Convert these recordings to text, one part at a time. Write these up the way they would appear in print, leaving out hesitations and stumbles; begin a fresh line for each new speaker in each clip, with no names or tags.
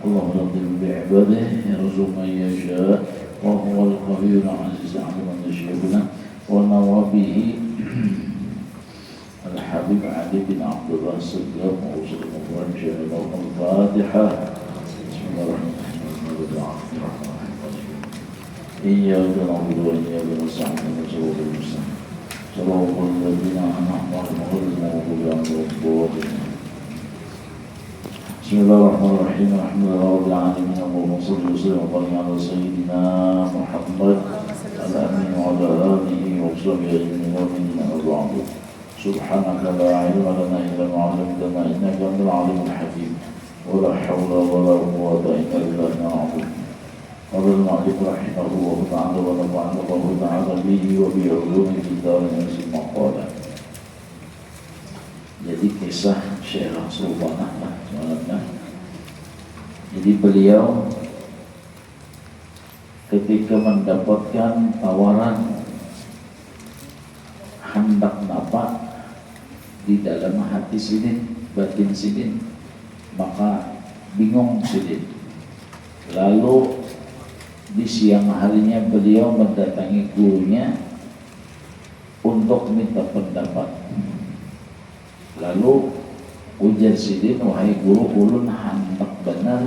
اللهم لطيف بعباده يرزق من يشاء وهو القوي العزيز على من يشاء ونوابه الحبيب علي بن عبد الله الصديق وصل الله جل وعلا الفاتحة بسم الله الرحمن الرحيم إياك نعبد وإياك نستعين صراط المستقيم صراط الذين أنعمت عليهم غير المغضوب عليهم ولا الضالين بسم الله الرحمن الرحيم الحمد لله رب العالمين اللهم صل وسلم وبارك على سيدنا محمد الأمين وعلى آله وصحبه أجمعين وبعد سبحانك لا علم لنا إلا ما علمتنا إنك أنت العليم الحكيم ولا حول ولا قوة إلا بالله العظيم قال المؤلف رحمه الله تعالى ونفعنا الله تعالى به وبعلومه في الدار ثم قال. Jadi kisah Syekh Sultanah malamnya. Jadi beliau ketika mendapatkan tawaran hendak napak di dalam hati Sidin, batin Sidin, maka bingung Sidin. Lalu di siang harinya beliau mendatangi gurunya untuk minta pendapat. Lalu ujar Sidin, wahai guru, ulun hendak benar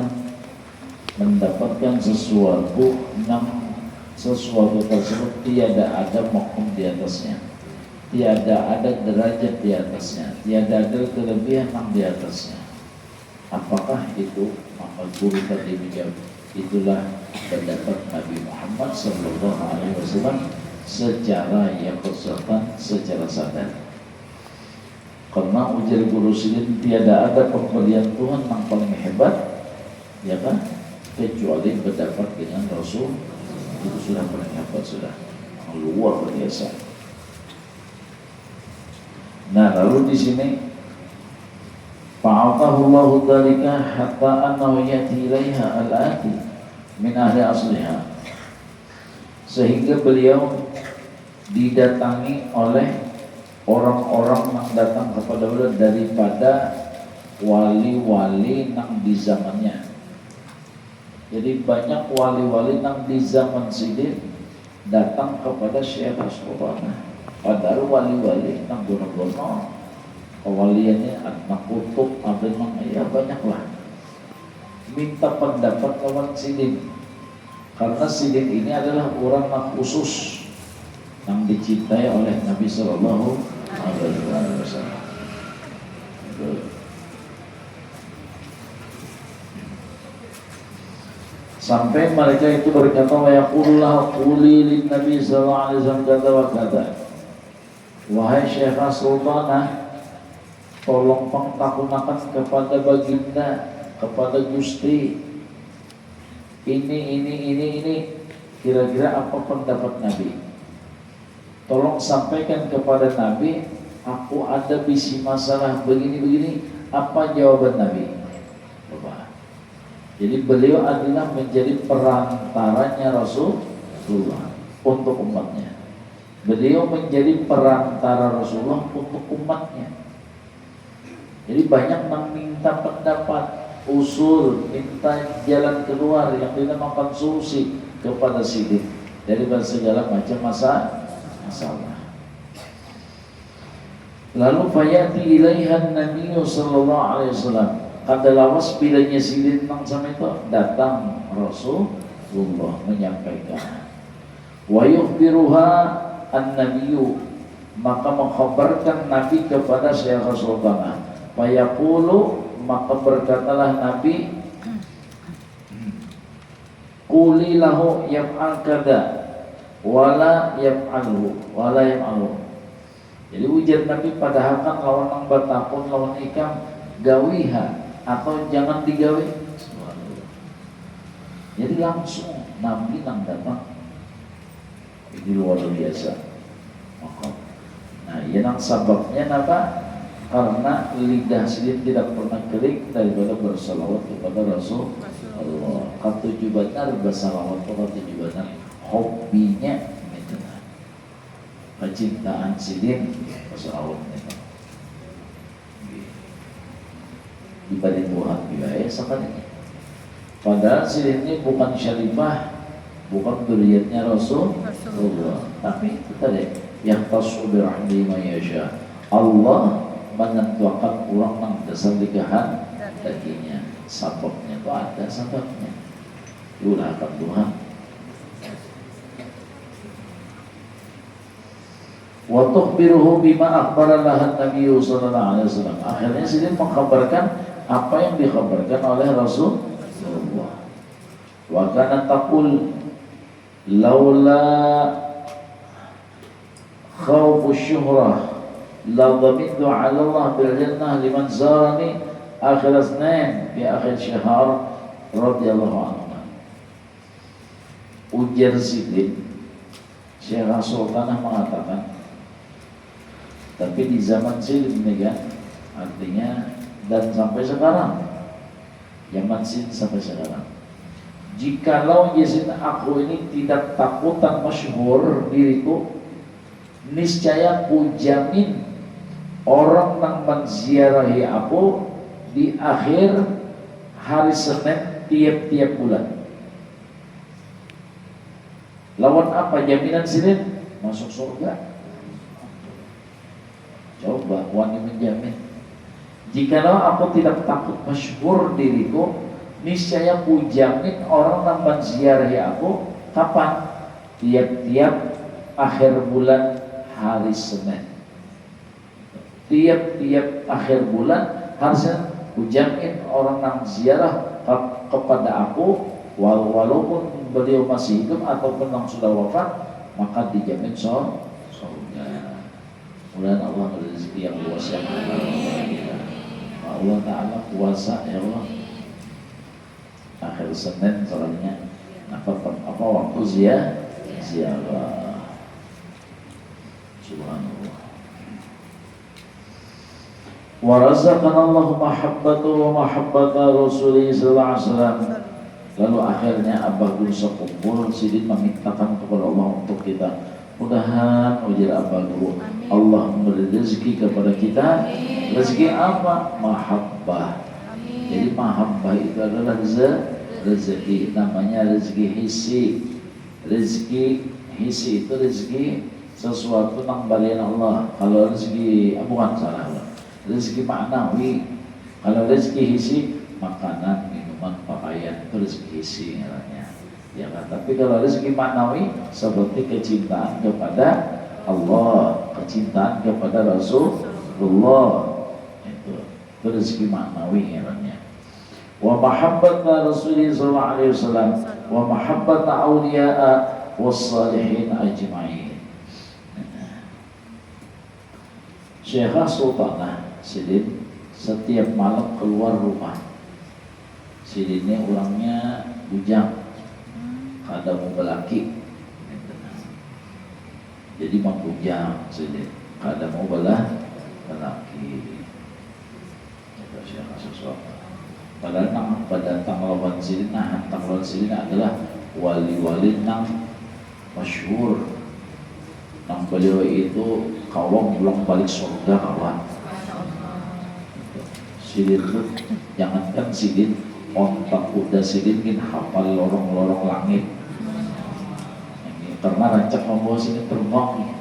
mendapatkan sesuatu tersebut tiada ada makom di atasnya, tiada ada derajat di atasnya, tiada ada kelebihan di atasnya. Apakah itu? Maka guru tadi menjawab, itulah pendapat Nabi Muhammad SAW secara yang bersifat secara sadar. Karena ujar guru Sidin, tiada ada pemberian Tuhan yang paling hebat, ya kan, kecuali berdapat dengan Rasul. Itu sudah paling hebat, sudah luar biasa. Nah, lalu di sini fa'atahu Allahu dzalika hatta annahu yati ilaiha al-ati min ahli asliha, sehingga beliau didatangi oleh orang-orang yang datang kepada beliau daripada wali-wali yang di zamannya. Jadi banyak wali-wali yang di zaman Sidin datang kepada Syekh Sultanah. Padahal wali-wali yang guna-guna kewaliannya anak kutub, ada yang ya banyaklah. Minta pendapat kawan Sidin, karena Sidin ini adalah orang yang khusus yang dicintai oleh Nabi Sallallahu Alaihi Wasallam. Sampai mereka itu berkata, wa yaqulullah quli lin Nabi sallallahu alaihi wasallam kata wa kata. Wahai Syekh Sultanah, tolong pangtakunakan kepada baginda, kepada Gusti, ini kira-kira apa pendapat Nabi? Tolong sampaikan kepada Nabi, aku ada bisi masalah begini-begini, apa jawaban Nabi? Bapak. Jadi beliau adalah menjadi perantaranya Rasulullah untuk umatnya. Beliau menjadi perantara Rasulullah untuk umatnya. Jadi banyak meminta pendapat, usul, minta jalan keluar yang dinamakan solusi kepada Sidin dari segala macam masalah. Lalu fayati ilaihan Nabi sallallahu alaihi wasallam. Kada lawas bilanya Sidin nang sama itu datang Rasulullah menyampaikan. Wa yukhbiruha an-nabiyyu, maka mengkhabarkan Nabi kepada Syekh Sultanah. Fayaqulu, maka berkatalah Nabi, quli lahu yaf'al kada wala yaf'alhu. Jadi ujar Nabi padahal kan lawan nang batapun lawan ikam gawiha atau jangan digawe. Jadi langsung Nabi nang datang. Ini luar biasa. Nah, yang sababnya apa? Karena lidah sidin tidak pernah kering daripada bersalawat kepada Rasul Allah. Katuju benar bersalawat, katuju benar hobinya itu. Kecintaan sidin bersalawat itu. Ibadah Tuhan biaya sekali. Padahal sidin ini bukan syarifah, bukan dzurriyyatnya Rasulullah, tapi itu tadi yang tasawwur rahmi mayasya. Allah menentukan orang yang dasar dikahan dagingnya, sababnya itu ada sababnya. Diulahkan Tuhan. Wa tukhbiruhu bima akhbara lahan Nabi sallallahu alaihi wasallam. Akhirnya sidin mengkhabarkan apa yang dikhabarkan oleh Rasulullah. Wa kana taqul laula khawfu syuhrah la dhamintu ala Allah bil jannah liman zarani akhir asnain fi akhir syahr radhiyallahu anhu. Ujar sidin, Syekh Sultanah mengatakan, tapi di zaman sidin ini kan, artinya dan sampai sekarang, zaman sidin sampai sekarang, jikalau Yazid aku ini tidak takutan masyhur diriku, niscaya ku jamin orang yang menziarahi aku di akhir hari Senin tiap-tiap bulan. Lawan apa jaminan sidin? Masuk surga. Coba wani menjamin. Jikalau aku tidak takut masyhur diriku, niscaya ku jamin orang yang menziarahi aku kapan? Tiap-tiap akhir bulan hari Senin. Tiap-tiap akhir bulan hari Senin ku jamin orang yang ziarah kepada aku, walaupun beliau masih hidup ataupun yang sudah wafat, maka dijamin surga. Mudah-mudahan Allah rezeki yang luas yang Allah Ta'ala kuasa ya Allah. Akhir Senin soalnya apa waktu ziarah. Subhanallah. Wa razaqana Allahu mahabbatahu wa mahabbata Rasulih sallallahu alaihi wasallam. Lalu akhirnya Abah Guru sekumpul, sidin memintakan kepada Allah untuk kita. Mudahan ujar Abah Guru, Allah memberi rezeki kepada kita. Rezeki apa? Mahabbah. Jadi mahabbah itu adalah rezeki, namanya rezeki hissi. Rezeki hissi itu rezeki sesuatu yang balian Allah. Kalau rezeki bukan salah, rezeki maknawi. Kalau rezeki hissi, makanan, minuman, pakaian, itu rezeki hissi namanya. Ya kan? Tapi kalau rezeki maknawi seperti kecintaan kepada Allah, kecintaan kepada Rasulullah, itu rezeki maknawi namanya. Wa mahabbata Rasulullah sallallahu alaihi wasallam wa mahabbata awliya'a was-salihin ajma'in. Syekh Sultanah sidin setiap malam keluar rumah. Sidinnya orangnya bujang, kada mau belaki, jadi membujang sidin, kada mau belaki. Itu Syekh Sultanah. Padahal nang pada tanglawan sidin, tanglawan sidin adalah wali-wali nang masyhur. Nang beliau itu kawang pulang balik surga kawan. Sidin itu jangankan sidin, ontak kuda sidin kan hafal lorong-lorong langit. Ini karena rancak membawa sidin terbang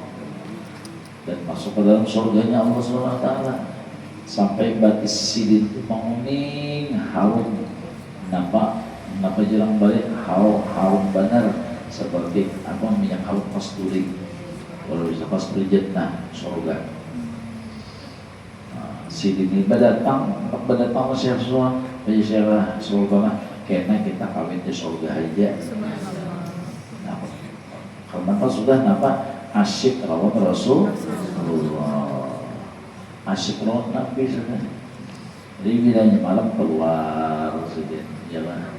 dan masuk ke dalam surganya Allah Subhanahu wa taala. Sampai batis sidin itu menguning harum, napa jelang balik harum benar seperti apa minyak harum kasturi. Kalau bisa kasturi jannah surga. Sidin ini berdatang Syekh Sultan, bagi Syekh Sultan, karena kita kawin di surga aja. Nah, karena sudah asyik rawat Rasulullah, asyik rawat Nabi sudah. Jadi bilanya malam keluar sidin, ya kan.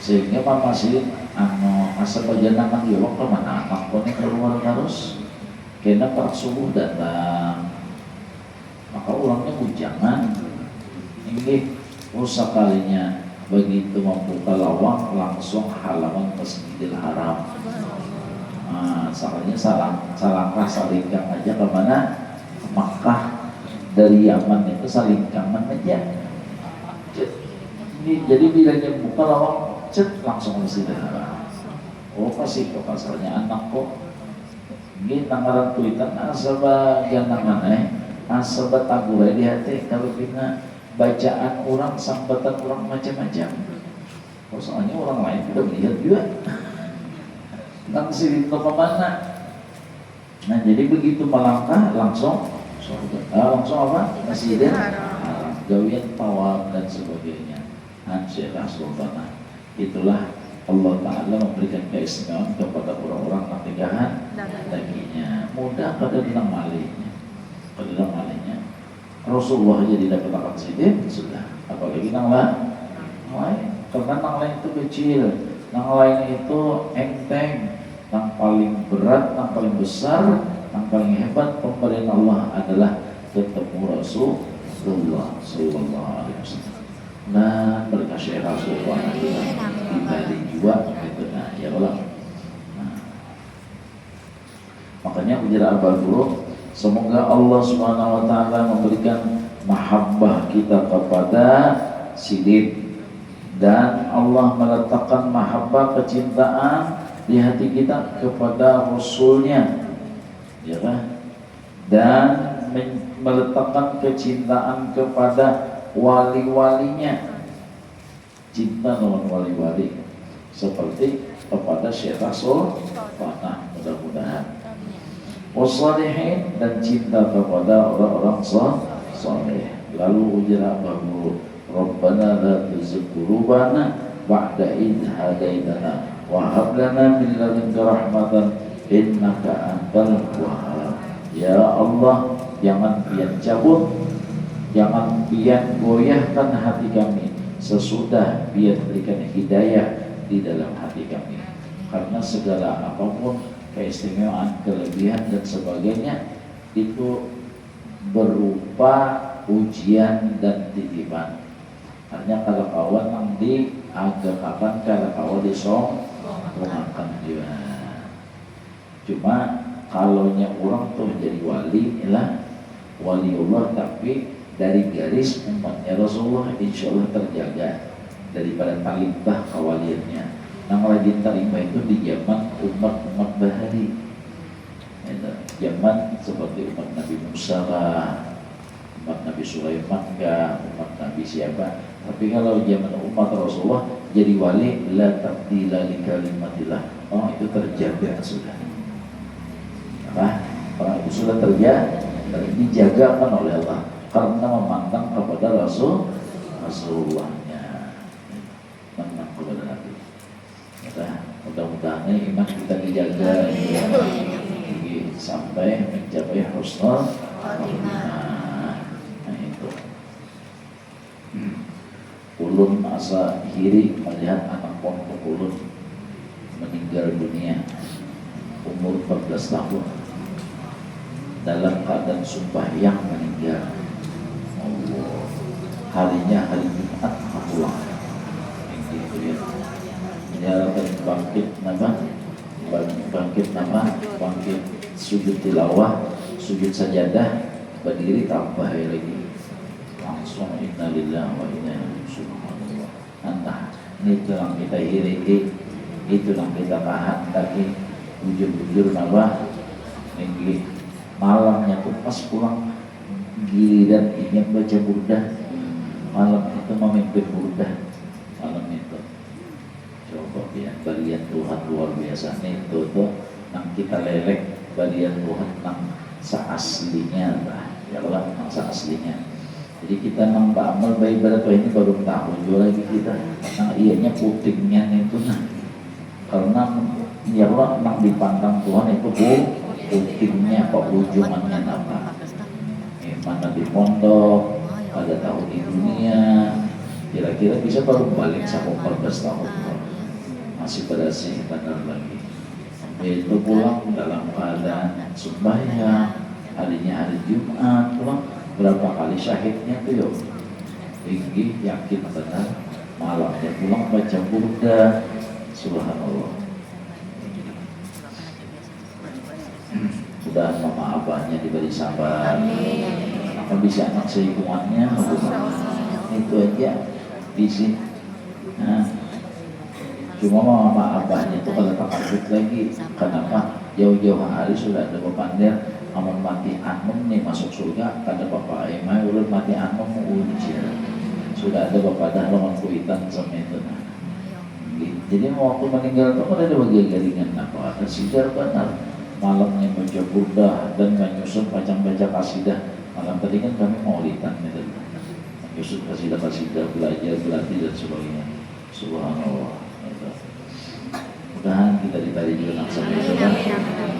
sehingga mama sih asa perjalanan yolok kemana anak kone keluar terus kena para subuh datang maka orangnya bujangan ini usah kalinya begitu membuka lawang langsung halaman Masjidil Haram. Salahnya salangkah salingkang aja kemana? Ke Makkah. Dari Yaman itu salingkangan aja. Jadi bila dia buka lawang, langsung ke Masjidil Haram. Oh pasti ke pasarnya anak kok. Ini nanggaran tulitan asaba yang namanya asaba taburai di hati kalau kita bacaan orang, sambatan orang macam-macam. Soalnya orang lain tidak melihat juga. Nang sirin ke mana? Nah jadi begitu melangkah langsung langsung apa? Masjidil Haram, gawian tawaf dan sebagainya. Syekh Sultan. Itulah Allah Ta'ala memberikan keistimewaan kepada orang-orang nikahan daginya. Mudah pada bilang malihnya. Pada bilang malihnya. Rasulullah jadi dapat akan sidik sudah, apalagi nang lain, karena nang lain itu kecil, nang lain itu enteng, nang paling berat, nang paling besar, nang paling hebat pemberian Allah adalah ketemu Rasulullah Sallallahu Alaihi Wasallam. Nah berkasih Rasulullah dibalik juga gitu, nah ya Allah. Nah, makanya ujar Al-Baqarah. Semoga Allah Subhanahu wa Ta'ala memberikan mahabbah kita kepada siddiq dan Allah meletakkan mahabbah kecintaan di hati kita kepada Rasulnya, ya kan? Dan meletakkan kecintaan kepada wali-walinya, cinta dengan wali-wali seperti kepada Syekh Rasul. Mudah-mudahan wassalihin dan cinta kepada orang-orang saleh. Lalu ujar bahwa Rabbana la tuzigh qulubana ba'da idh hadaitana wa hab lana min ladunka rahmatan innaka antal wahhab. Ya Allah, jangan pian cabut, jangan pian goyahkan hati kami sesudah pian berikan hidayah di dalam hati kami, karena segala apapun keistimewaan, kelebihan dan sebagainya itu berupa ujian dan titipan. Hanya kalau kawan yang di agak kapan kalau kawan disong makan juga. Cuma kalaunya orang tuh jadi wali ialah waliullah tapi dari garis umatnya Rasulullah insya Allah terjaga daripada talibah kawaliannya. Yang rajin terima itu di zaman umat-umat bahari, zaman seperti umat Nabi Musa lah, umat Nabi Sulaiman kah, umat Nabi siapa. Tapi kalau zaman umat Rasulullah jadi wali, la tabdila li kalimatillah, oh itu terjaga sudah. Apa? Orang itu sudah terjaga, dijagakan oleh Allah karena memandang kepada Rasulullahnya, memandang kepada Nabi. Mudah-mudahan iman kita dijaga sampai mencapai husnul khotimah. Nah itu. Ulun asa hiri melihat anak pondok ulun meninggal dunia umur 14 tahun dalam keadaan sumpah yang meninggal. Allah, harinya hari Jumat pulang. Gitu ya. Menyalakan bangkit bangkit sujud tilawah, sujud sajadah, berdiri tambah lagi langsung innalillahi wa inna ilaihi raji'un. Entah ini yang kita hiriki, itu yang kita tahan lagi bujur-bujur nama ini malamnya tuh pas pulang giliran ingin baca burdah, malam itu memimpin burdah malam itu. Coba ya, balian Tuhan luar biasa nih tuh nang kita lelek balian Tuhan nang seaslinya lah, ya Allah nang seaslinya. Jadi kita nang beramal baik ibadah ini baru tahu juga lagi kita nang ianya putingnya itu nah, karena ya Allah nang dipandang Tuhan itu putingnya apa ujungannya apa, mana di pondok pada tahun di dunia kira-kira bisa baru balik sampai 14 tahun. masih bersih benar lagi. Itu pulang dalam keadaan sembahyang, harinya hari Jumat, pulang berapa kali syahidnya tuh yuk tinggi, yakin benar, malamnya pulang baca burda, subhanallah. Udah mama abahnya diberi sabar, kondisi anak sehitungannya itu aja di sini. Nah, cuma mama abahnya itu kalau takut lagi, kenapa jauh-jauh hari sudah ada bepandir amun mati anum nih masuk surga, kata bapak emai ulun mati anum uji sudah ada bapak dah lawan kuitan sama itu. Nah, jadi waktu meninggal itu kan ada bagian garingan apa ada sidar benar, malamnya baca burda dan menyusun baca kasidah. Malam tadi kan kami maulidan gitu, menyusun kasidah belajar berlatih dan sebagainya. Subhanallah. Mudah-mudahan kita ditarik juga langsung itu kan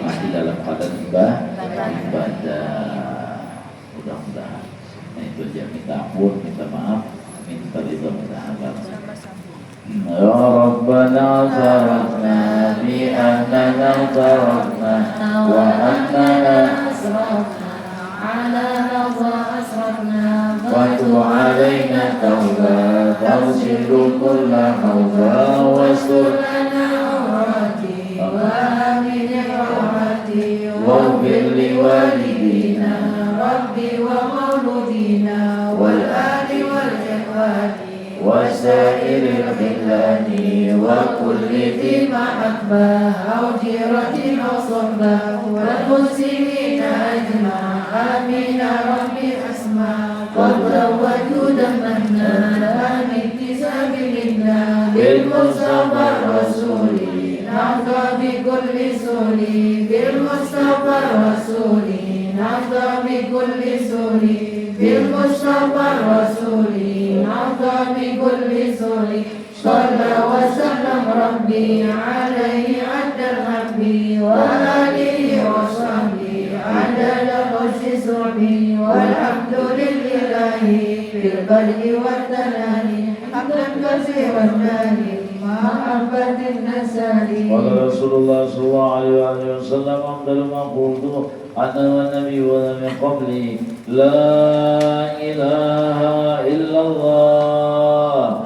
masih dalam keadaan ibadah. Mudah-mudahan. Nah itu aja, minta ampun, minta maaf, minta ridho, minta halal. Ya Rabbana zarafna bi annana zarafna wa annana asrafna ala rawa asrafna wa tu alaina tawba tawsilu kulla hawba wa surana awrati wa amin awrati wa birli walidina rabbi wa mauludina wal ali wal ikhwani وسائر الخلان وكل ذي محبة أو جيرة أو صحبة والمسلمين أجمع آمين ربي أسمع قبلا وجودا منا آمين اتساب منا بالمصطفى الرسول نرضى بكل سول بالمصطفى الرسول نرضى بكل سول بالمصطفى الرسول نرضى بكل سول صلى وسلم ربي عليه عد الحب وآله وصحبه عدد خش صحبه والحمد لله في البدء والتناني حمدا كثيرا ناني محبة النسال. قال رسول الله صلى الله عليه وسلم أفضل ما قلت أنا والنبي ومن قبلي لا إله إلا الله